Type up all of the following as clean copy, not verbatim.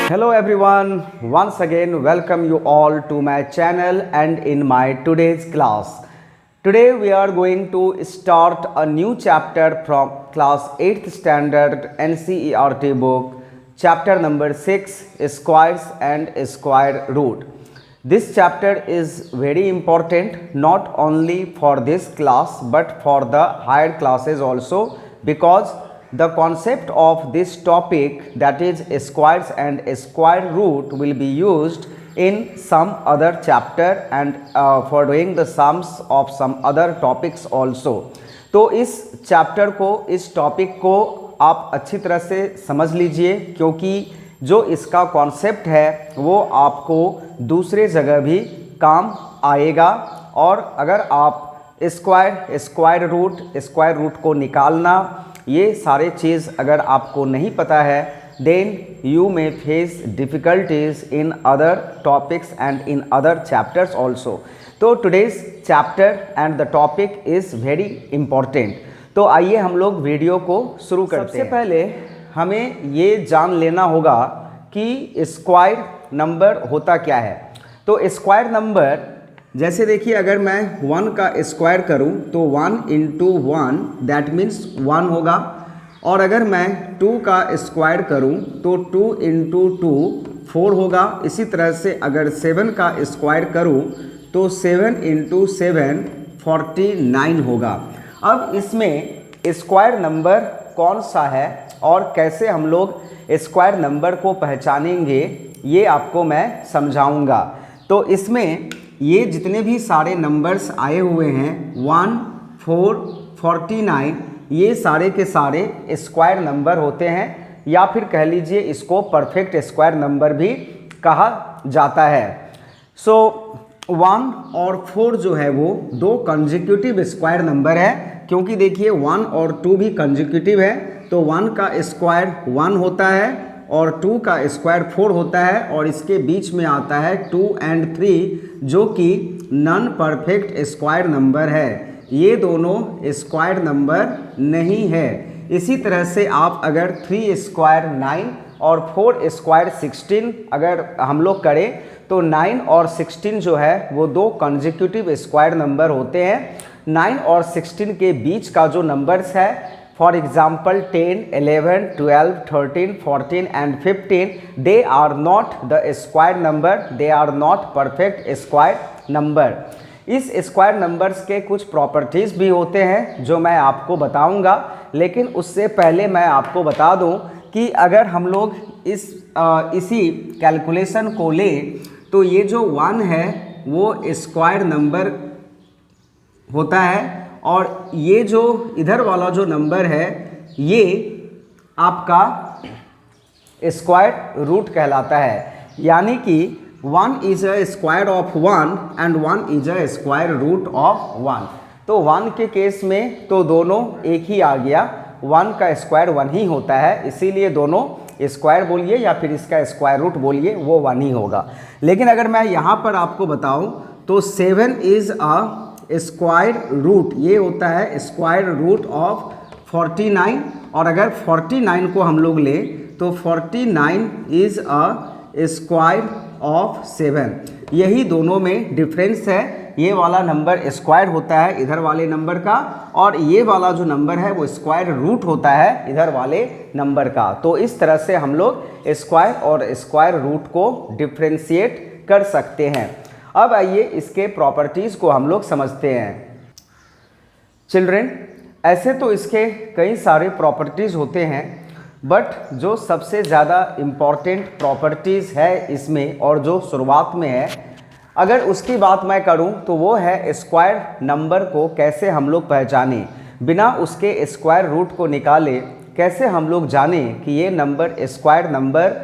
Hello everyone, once again welcome you all to my channel and in my today's class. Today we are going to start a new chapter from class 8th standard NCERT book, chapter number 6, squares and square root. This chapter is very important not only for this class but for the higher classes also, because the concept of this topic, that is squares and square root, will be used in some other chapter and for doing the sums of some other topics also. तो इस chapter को, इस topic को आप अच्छी तरह से समझ लीजिए, क्योंकि जो इसका कॉन्सेप्ट है वो आपको दूसरे जगह भी काम आएगा। और अगर आप स्क्वायर रूट को निकालना, ये सारे चीज़ अगर आपको नहीं पता है, then you may face difficulties in other topics and in other chapters also. तो today's chapter and the topic is very important. तो आइए हम लोग वीडियो को शुरू करते हैं। सबसे पहले हमें ये जान लेना होगा कि स्क्वायर नंबर होता क्या है। तो स्क्वायर नंबर, जैसे देखिए, अगर मैं 1 का स्क्वायर करूं तो 1 इंटू 1 दैट मीन्स 1 होगा। और अगर मैं 2 का स्क्वायर करूं तो 2 इंटू 2 4 होगा। इसी तरह से अगर 7 का स्क्वायर करूं तो 7 इंटू 7 49 होगा। अब इसमें स्क्वायर नंबर कौन सा है और कैसे हम लोग स्क्वायर नंबर को पहचानेंगे, ये आपको मैं समझाऊंगा। तो इसमें ये जितने भी सारे नंबर्स आए हुए हैं 1, 4, 49, ये सारे के सारे स्क्वायर नंबर होते हैं, या फिर कह लीजिए इसको परफेक्ट स्क्वायर नंबर भी कहा जाता है। सो 1 और 4 जो है वो दो कंसेक्यूटिव स्क्वायर नंबर है, क्योंकि देखिए 1 और 2 भी कंसेक्यूटिव है। तो 1 का स्क्वायर 1 होता है और 2 का स्क्वायर 4 होता है, और इसके बीच में आता है 2 and 3 जो कि नॉन परफेक्ट स्क्वायर नंबर है। ये दोनों स्क्वायर नंबर नहीं है। इसी तरह से आप अगर 3 स्क्वायर 9 और 4 स्क्वायर 16 अगर हम लोग करें तो 9 और 16 जो है वो दो कंसेक्यूटिव स्क्वायर नंबर होते हैं। 9 और 16 के बीच का जो नंबर्स है, for example 10, 11, 12, 13, 14 and 15, they are not the square number, they are not perfect square number. इस स्क्वायर नंबर्स के कुछ प्रॉपर्टीज़ भी होते हैं जो मैं आपको बताऊंगा, लेकिन उससे पहले मैं आपको बता दूं कि अगर हम लोग इसी कैलकुलेशन को लें तो ये जो 1 है वो स्क्वायर नंबर होता है, और ये जो इधर वाला जो नंबर है ये आपका स्क्वायर रूट कहलाता है। यानी कि 1 is a square of 1 and 1 is a square root of 1। तो 1 के केस में तो दोनों एक ही आ गया, 1 का स्क्वायर 1 ही होता है, इसीलिए दोनों स्क्वायर बोलिए या फिर इसका स्क्वायर रूट बोलिए, वो 1 ही होगा। लेकिन अगर मैं यहाँ पर आपको बताऊँ तो 7 इज़ अ स्क्वायर रूट, ये होता है स्क्वायर रूट ऑफ 49। और अगर 49 को हम लोग लें तो 49 इज़ अ स्क्वायर ऑफ 7। यही दोनों में डिफरेंस है। ये वाला नंबर स्क्वायर होता है इधर वाले नंबर का, और ये वाला जो नंबर है वो स्क्वायर रूट होता है इधर वाले नंबर का। तो इस तरह से हम लोग स्क्वायर और स्क्वायर रूट को डिफ्रेंशिएट कर सकते हैं। अब आइए इसके प्रॉपर्टीज़ को हम लोग समझते हैं। चिल्ड्रेन, ऐसे तो इसके कई सारे प्रॉपर्टीज़ होते हैं, बट जो सबसे ज़्यादा इम्पॉर्टेंट प्रॉपर्टीज़ है इसमें और जो शुरुआत में है, अगर उसकी बात मैं करूं तो वो है स्क्वायर नंबर को कैसे हम लोग पहचानें, बिना उसके स्क्वायर रूट को निकाले कैसे हम लोग जानें कि ये नंबर स्क्वायर नंबर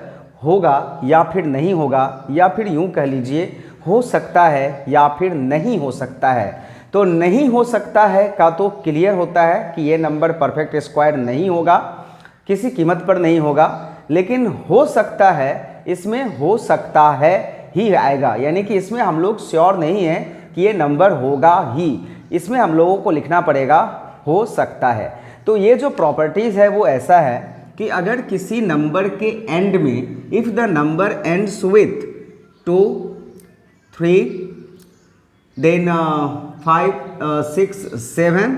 होगा या फिर नहीं होगा, या फिर यूँ कह लीजिए हो सकता है या फिर नहीं हो सकता है। तो नहीं हो सकता है का तो क्लियर होता है कि ये नंबर परफेक्ट स्क्वायर नहीं होगा, किसी कीमत पर नहीं होगा। लेकिन हो सकता है, इसमें हो सकता है ही आएगा, यानी कि इसमें हम लोग श्योर नहीं है कि ये नंबर होगा ही, इसमें हम लोगों को लिखना पड़ेगा हो सकता है। तो ये जो प्रॉपर्टीज़ है वो ऐसा है कि अगर किसी नंबर के एंड में if the number ends with 2, 3, then 5, 6, 7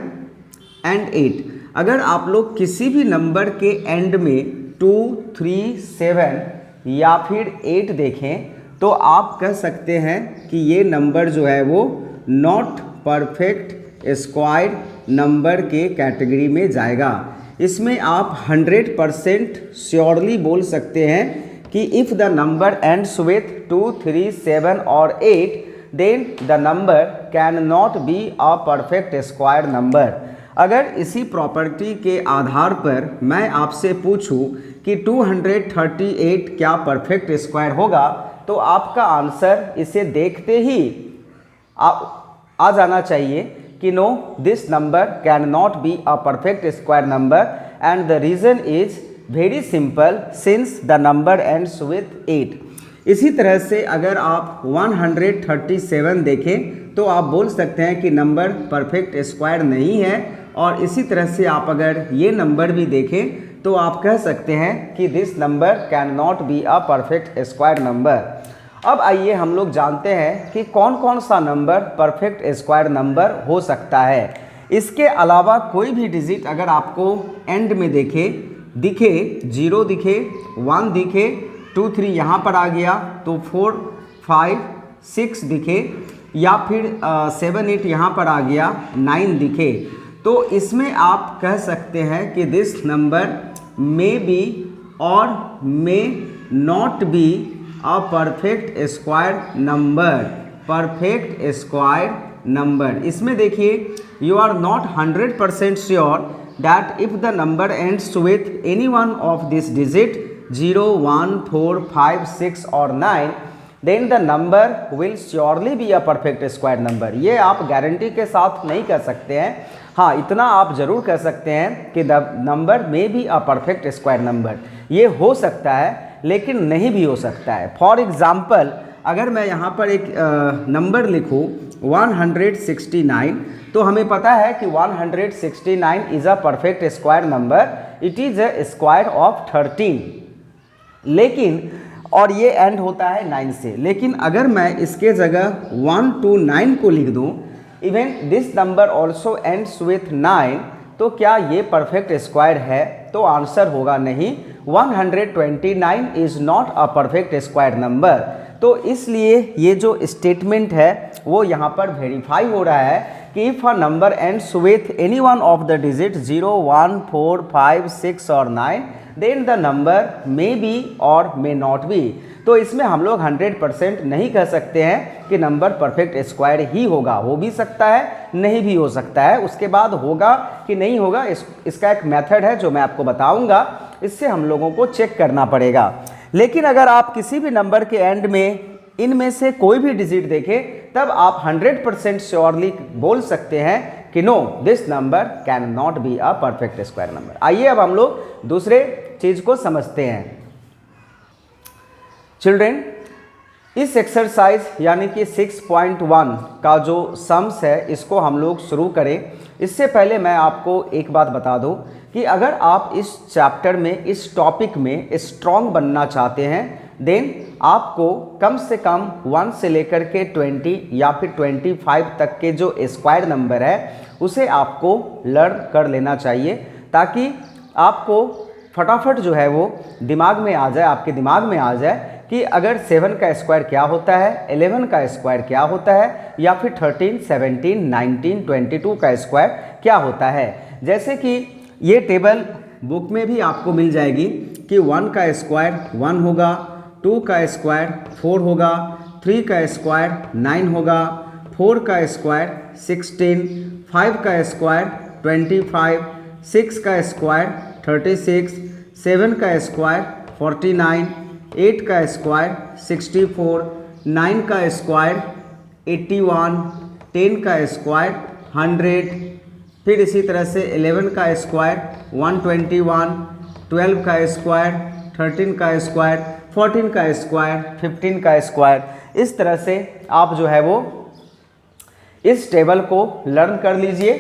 and 8, अगर आप लोग किसी भी नंबर के एंड में 2, 3, 7 या फिर 8 देखें तो आप कह सकते हैं कि ये नंबर जो है वो नॉट परफेक्ट स्क्वायर नंबर के कैटेगरी में जाएगा। इसमें आप 100% श्योरली बोल सकते हैं कि if the number ends with 2, 3, 7 और 8 then the number can not be a perfect square number. अगर इसी प्रॉपर्टी के आधार पर मैं आपसे पूछूं कि 238 क्या परफेक्ट स्क्वायर होगा तो आपका आंसर इसे देखते ही आ जाना चाहिए कि no, this number can not be a perfect square number and the reason is very simple since the number ends with 8। इसी तरह से अगर आप 137 देखें तो आप बोल सकते हैं कि नंबर परफेक्ट स्क्वायर नहीं है, और इसी तरह से आप अगर ये नंबर भी देखें तो आप कह सकते हैं कि this number can not be a perfect square number. अब आइए हम लोग जानते हैं कि कौन कौन सा नंबर परफेक्ट स्क्वायर नंबर हो सकता है। इसके अलावा कोई भी डिजिट अगर आपको एंड में दिखे 0 दिखे, 1 दिखे, 2, 3 यहाँ पर आ गया तो 4, 5, 6 दिखे, या फिर 7, 8 यहाँ पर आ गया, 9 दिखे, तो इसमें आप कह सकते हैं कि दिस नंबर मे बी और may not be a perfect square number. Perfect square number इसमें देखिए you are not 100% sure that if the number ends with any one of this digit 0, 1, 4, 5, 6 और 9 then the number will surely be a perfect square number. ये आप guarantee के साथ नहीं कह सकते हैं, हाँ इतना आप जरूर कह सकते हैं कि the number may B a perfect square number. ये हो सकता है लेकिन नहीं भी हो सकता है। फॉर एग्जाम्पल अगर मैं यहाँ पर एक नंबर लिखूँ 169 तो हमें पता है कि 169 is a perfect square number, it is a square of 13, लेकिन और ये एंड होता है 9 से। लेकिन अगर मैं इसके जगह 1 to 9 को लिख दूँ, even this number also ends with 9, तो क्या ये परफेक्ट स्क्वायर है? तो आंसर होगा नहीं। 129 is not a perfect square number. तो इसलिए ये जो स्टेटमेंट है वो यहाँ पर वेरीफाई हो रहा है कि if a number ends with any one of the digit 0, 1, 4, 5, 6 और 9 then the number may be और मे नॉट बी। तो इसमें हम लोग 100% नहीं कह सकते हैं कि नंबर परफेक्ट स्क्वायर ही होगा, हो भी सकता है नहीं भी हो सकता है। उसके बाद होगा कि नहीं होगा इसका एक मेथड है जो मैं आपको बताऊंगा, इससे हम लोगों को चेक करना पड़ेगा। लेकिन अगर आप किसी भी नंबर के एंड में इनमें से कोई भी डिजिट देखें तब आप 100% श्योरली बोल सकते हैं कि no, this number can not be a perfect square number. आइए अब हम लोग दूसरे चीज़ को समझते हैं। चिल्ड्रेन, इस एक्सरसाइज यानी कि 6.1 का जो सम्स है इसको हम लोग शुरू करें। इससे पहले मैं आपको एक बात बता दूं कि अगर आप इस चैप्टर में, इस टॉपिक में स्ट्रॉन्ग बनना चाहते हैं देन आपको कम से कम 1 से लेकर के 20 या फिर 25 तक के जो स्क्वायर नंबर है उसे आपको लर्न कर लेना चाहिए, ताकि आपको फटाफट जो है वो दिमाग में आ जाए, आपके दिमाग में आ जाए कि अगर 7 का स्क्वायर क्या होता है, 11 का स्क्वायर क्या होता है, या फिर 13, 17, 19, 22 का स्क्वायर क्या होता है। जैसे कि ये टेबल बुक में भी आपको मिल जाएगी कि 1 का स्क्वायर 1 होगा, 2 का स्क्वायर 4 होगा, 3 का स्क्वायर 9 होगा, 4 का स्क्वायर 16, 5 का स्क्वायर 25, 6 का स्क्वायर 36, 7 का स्क्वायर 49, 8 का स्क्वायर 64, 9 का स्क्वायर 81, 10 का स्क्वायर 100, फिर इसी तरह से 11 का स्क्वायर 121, 12 का स्क्वायर 13 का स्क्वायर 14 का स्क्वायर 15 का स्क्वायर। इस तरह से आप जो है वो इस टेबल को लर्न कर लीजिए।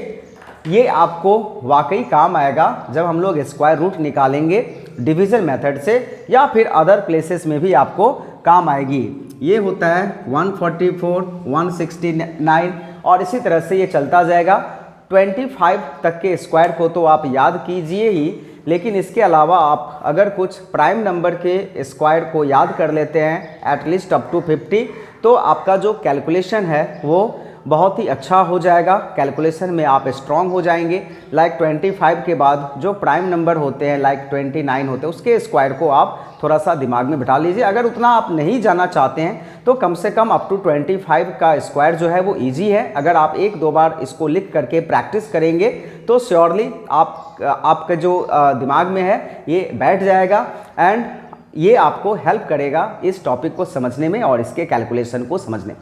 ये आपको वाकई काम आएगा जब हम लोग स्क्वायर रूट निकालेंगे डिवीज़न मेथड से, या फिर अदर प्लेसेस में भी आपको काम आएगी। ये होता है 144, 169 और इसी तरह से ये चलता जाएगा। 25 तक के स्क्वायर को तो आप याद कीजिए ही, लेकिन इसके अलावा आप अगर कुछ प्राइम नंबर के स्क्वायर को याद कर लेते हैं एटलीस्ट अप टू 50, तो आपका जो कैलकुलेशन है वो बहुत ही अच्छा हो जाएगा। कैलकुलेशन में आप स्ट्रांग हो जाएंगे। लाइक 25 के बाद जो प्राइम नंबर होते हैं लाइक 29 होते हैं, उसके स्क्वायर को आप थोड़ा सा दिमाग में बिठा लीजिए। अगर उतना आप नहीं जाना चाहते हैं तो कम से कम अप टू 25 का स्क्वायर जो है वो इजी है। अगर आप एक दो बार इसको लिख करके प्रैक्टिस करेंगे तो श्योरली आपका जो दिमाग में है ये बैठ जाएगा एंड ये आपको हेल्प करेगा इस टॉपिक को समझने में और इसके कैलकुलेशन को समझने।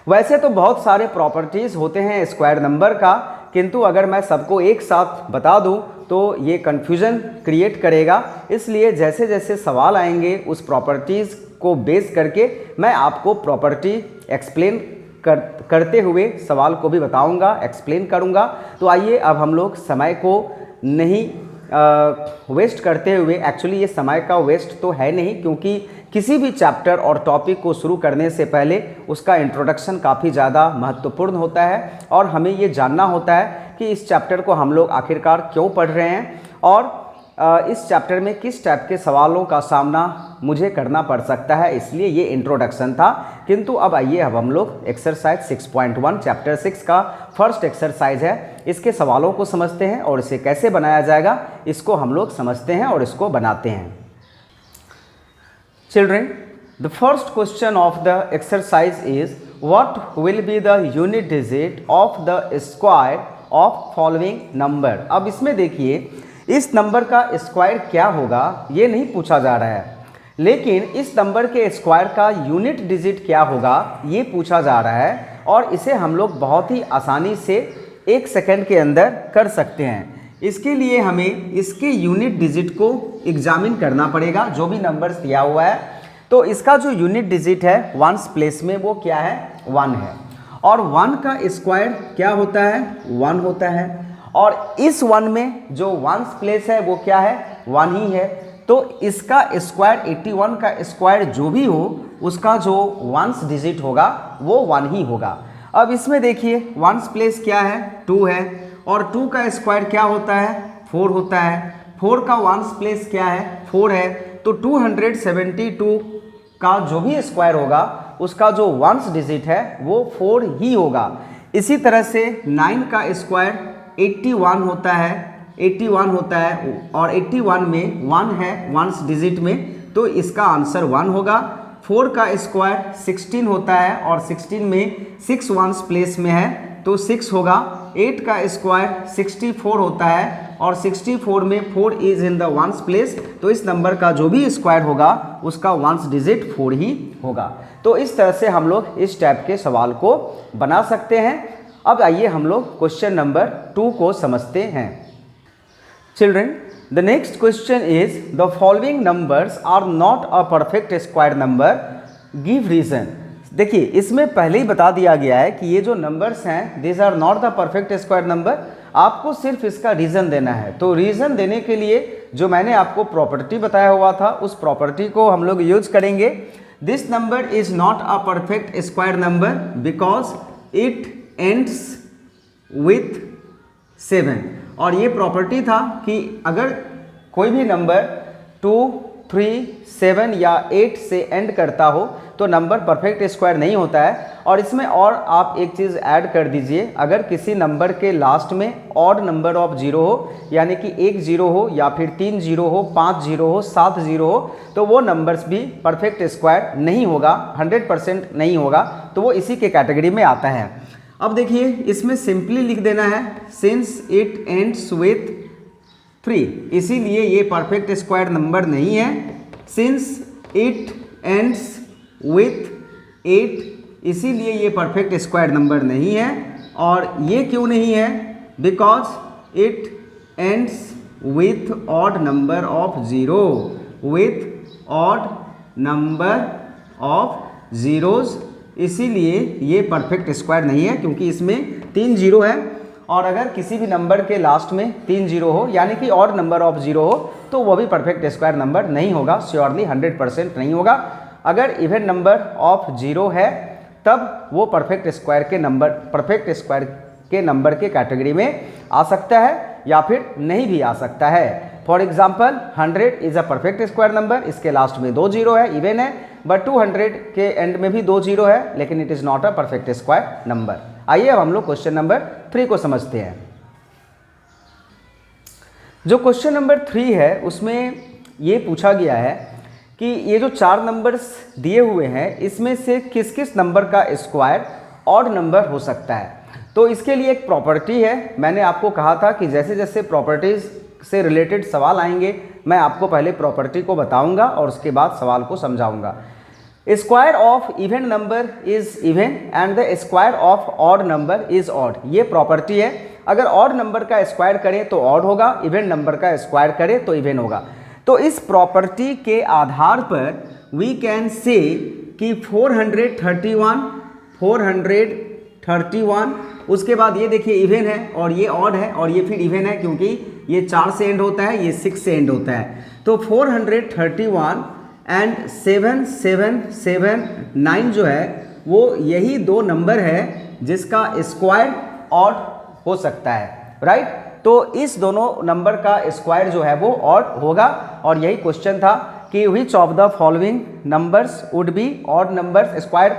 वैसे तो बहुत सारे प्रॉपर्टीज़ होते हैं स्क्वायर नंबर का, किंतु अगर मैं सबको एक साथ बता दूं तो ये कन्फ्यूज़न क्रिएट करेगा। इसलिए जैसे जैसे सवाल आएंगे उस प्रॉपर्टीज़ को बेस करके मैं आपको प्रॉपर्टी एक्सप्लेन करते हुए सवाल को भी बताऊंगा, एक्सप्लेन करूंगा। तो आइए अब हम लोग समय को नहीं वेस्ट करते हुए, एक्चुअली ये समय का वेस्ट तो है नहीं, क्योंकि किसी भी चैप्टर और टॉपिक को शुरू करने से पहले उसका इंट्रोडक्शन काफ़ी ज़्यादा महत्वपूर्ण होता है और हमें ये जानना होता है कि इस चैप्टर को हम लोग आखिरकार क्यों पढ़ रहे हैं और इस चैप्टर में किस टाइप के सवालों का सामना मुझे करना पड़ सकता है। इसलिए ये इंट्रोडक्शन था। किंतु अब आइए अब हम लोग एक्सरसाइज 6.1 चैप्टर 6 का फर्स्ट एक्सरसाइज है, इसके सवालों को समझते हैं और इसे कैसे बनाया जाएगा इसको हम लोग समझते हैं और इसको बनाते हैं। Children, the first question of the exercise is what will be the unit digit of the square of following number। अब इसमें देखिए इस नंबर का स्क्वायर क्या होगा ये नहीं पूछा जा रहा है, लेकिन इस नंबर के स्क्वायर का यूनिट डिजिट क्या होगा ये पूछा जा रहा है और इसे हम लोग बहुत ही आसानी से 1 सेकंड के अंदर कर सकते हैं। इसके लिए हमें इसके यूनिट डिजिट को एग्जामिन करना पड़ेगा। जो भी नंबर्स दिया हुआ है तो इसका जो यूनिट डिजिट है वंस प्लेस में वो क्या है 1 है, और 1 का स्क्वायर क्या होता है 1 होता है, और इस 1 में जो वंस प्लेस है वो क्या है 1 ही है। तो इसका स्क्वायर 81 का स्क्वायर जो भी हो उसका जो वंस डिजिट होगा वो 1 ही होगा। अब इसमें देखिए वंस प्लेस क्या है 2 है, और 2 का स्क्वायर क्या होता है 4 होता है। 4 का वंस प्लेस क्या है 4 है, तो 272 का जो भी स्क्वायर होगा उसका जो वंस डिजिट है वो 4 ही होगा। इसी तरह से 9 का स्क्वायर 81 होता है, 81 होता है और 81 में 1 है वंस डिजिट में, तो इसका आंसर 1 होगा। 4 का स्क्वायर 16 होता है और 16 में 6 वंस प्लेस में है तो 6 होगा। 8 का स्क्वायर 64 होता है और 64 में 4 is in the ones place, तो इस नंबर का जो भी स्क्वायर होगा उसका वंस डिजिट 4 ही होगा। तो इस तरह से हम लोग इस टाइप के सवाल को बना सकते हैं। अब आइए हम लोग क्वेश्चन नंबर 2 को समझते हैं। Children, the next question is the following numbers are not a perfect square number, give reason. देखिए इसमें पहले ही बता दिया गया है कि ये जो नंबर्स हैं this are not the perfect square number, आपको सिर्फ इसका रीज़न देना है। तो रीज़न देने के लिए जो मैंने आपको प्रॉपर्टी बताया हुआ था उस प्रॉपर्टी को हम लोग यूज करेंगे। This number is not a perfect square number because it ends with 7, और ये प्रॉपर्टी था कि अगर कोई भी नंबर 2, 3, 7 या 8 से एंड करता हो तो नंबर परफेक्ट स्क्वायर नहीं होता है। और इसमें और आप एक चीज़ ऐड कर दीजिए, अगर किसी नंबर के लास्ट में ऑड नंबर ऑफ 0 हो, यानी कि 1 0 हो या फिर 3 0 हो, 5 0 हो, 7 0 हो, तो वो नंबर्स भी परफेक्ट स्क्वायर नहीं होगा, 100% नहीं होगा, तो वो इसी के कैटेगरी में आता है। अब देखिए इसमें सिंपली लिख देना है सिंस इट एंड्स विथ 3, इसीलिए ये परफेक्ट स्क्वायर नंबर नहीं है। सिंस इट एंड्स विथ 8, इसीलिए ये परफेक्ट स्क्वायर नंबर नहीं है। और ये क्यों नहीं है, because it ends with odd number of 0, with odd number of zeros, इसीलिए ये परफेक्ट स्क्वायर नहीं है क्योंकि इसमें 3 0 है। और अगर किसी भी नंबर के लास्ट में 3 जीरो हो यानी कि ऑड नंबर ऑफ जीरो हो तो वो भी परफेक्ट स्क्वायर नंबर नहीं होगा, श्योरली 100% नहीं होगा। अगर इवन नंबर ऑफ जीरो है तब वो परफेक्ट स्क्वायर के नंबर के कैटेगरी में आ सकता है या फिर नहीं भी आ सकता है। For example 100 is a perfect square number, इसके लास्ट में 2 जीरो है, इवन है, बट 200 के एंड में भी 2 जीरो है, लेकिन it is not a perfect square number. आइए अब हम लोग क्वेश्चन नंबर 3 को समझते हैं। जो क्वेश्चन नंबर 3 है उसमें ये पूछा गया है कि ये जो 4 नंबर्स दिए हुए हैं इसमें से किस किस नंबर का स्क्वायर ऑड नंबर हो सकता है। तो इसके लिए एक प्रॉपर्टी है, मैंने आपको कहा था कि जैसे जैसे प्रॉपर्टीज़ से रिलेटेड सवाल आएंगे मैं आपको पहले प्रॉपर्टी को बताऊंगा और उसके बाद सवाल को समझाऊंगा। Square of even number is even and the square of odd number is odd, ये प्रॉपर्टी है। अगर ऑड नंबर का स्क्वायर करें तो ऑड होगा, इवन नंबर का स्क्वायर करें तो इवन होगा। तो इस प्रॉपर्टी के आधार पर वी कैन से कि 431 उसके बाद ये देखिए इवन है और ये ऑड है और ये फिर इवन है क्योंकि ये 4 से एंड होता है, ये 6 से एंड होता है। तो 431 एंड 7779 जो है वो यही 2 नंबर है जिसका स्क्वायर ऑड हो सकता है, राइट। तो इस दोनों नंबर का स्क्वायर जो है वो ऑड होगा और यही क्वेश्चन था कि which of the following numbers would be odd numbers, square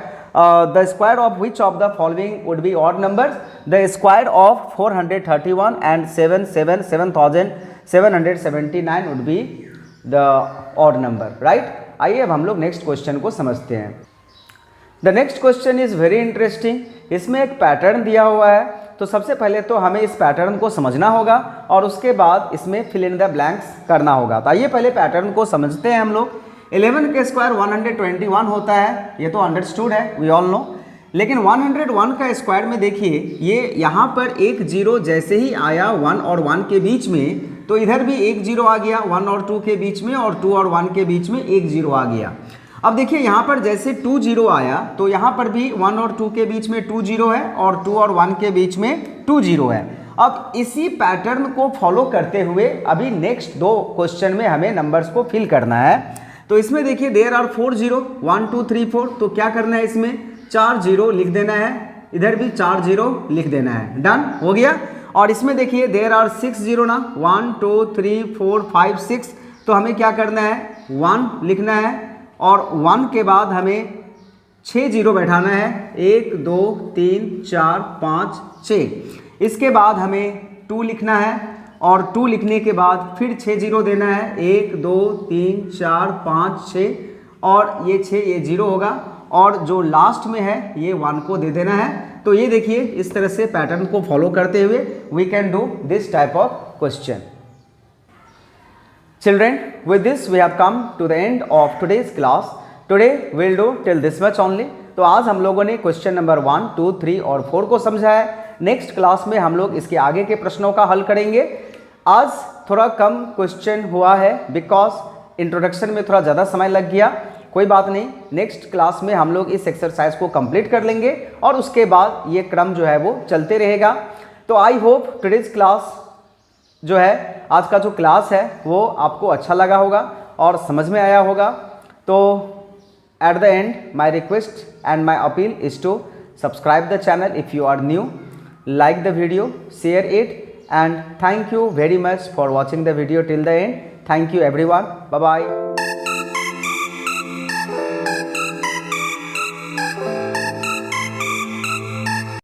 the square of which of the following would be odd numbers? The square of 431 and 7779 would be the odd number, right? आइए अब हम लोग next question को समझते हैं। The next question is very interesting. इसमें एक pattern दिया हुआ है, तो सबसे पहले तो हमें इस पैटर्न को समझना होगा और उसके बाद इसमें फिल इन द ब्लैंक्स करना होगा। तो आइए पहले पैटर्न को समझते हैं हम लोग। 11 के स्क्वायर 121 होता है, ये तो अंडरस्टूड है, वी ऑल नो। लेकिन 101 का स्क्वायर में देखिए ये यहाँ पर एक जीरो जैसे ही आया 1 और 1 के बीच में, तो इधर भी एक जीरो आ गया 1 और 2 के बीच में, और 2 और 1 के बीच में एक जीरो आ गया। अब देखिए यहाँ पर जैसे 2 जीरो आया तो यहाँ पर भी 1 और 2 के बीच में 2 जीरो है और 2 और 1 के बीच में 2 जीरो है। अब इसी पैटर्न को फॉलो करते हुए अभी नेक्स्ट 2 क्वेश्चन में हमें नंबर्स को फिल करना है। तो इसमें देखिए देयर आर 4 जीरो, 1 2 3 4, तो क्या करना है, इसमें 4 जीरो लिख देना है, इधर भी 4 जीरो लिख देना है, डन हो गया। और इसमें देखिए देयर आर 6 जीरो ना, 1 2 3 4 5 6, तो हमें क्या करना है 1 लिखना है और 1 के बाद हमें 6 जीरो बैठाना है, 1 2 3 4 5 6। इसके बाद हमें 2 लिखना है और 2 लिखने के बाद फिर 6 जीरो देना है, 1 2 3 4 5 6, और ये 6 ये जीरो होगा और जो लास्ट में है ये 1 को दे देना है। तो ये देखिए इस तरह से पैटर्न को फॉलो करते हुए we can do this type of question. Children, with this we have come to the end of today's class. Today we'll do till this much only. तो आज हम लोगों ने क्वेश्चन नंबर 1 2 3 और 4 को समझा है। नेक्स्ट क्लास में हम लोग इसके आगे के प्रश्नों का हल करेंगे। आज थोड़ा कम क्वेश्चन हुआ है बिकॉज इंट्रोडक्शन में थोड़ा ज़्यादा समय लग गया, कोई बात नहीं, नेक्स्ट क्लास में हम लोग इस एक्सरसाइज को कंप्लीट कर लेंगे और उसके बाद ये क्रम जो है वो चलते रहेगा। तो आई होप टुडेज क्लास जो है, आज का जो क्लास है वो आपको अच्छा लगा होगा और समझ में आया होगा। तो at the end my request and my appeal is to subscribe the channel if you are new, like the video, share it, and thank you very much for watching the video till the end. Thank you everyone, bye bye.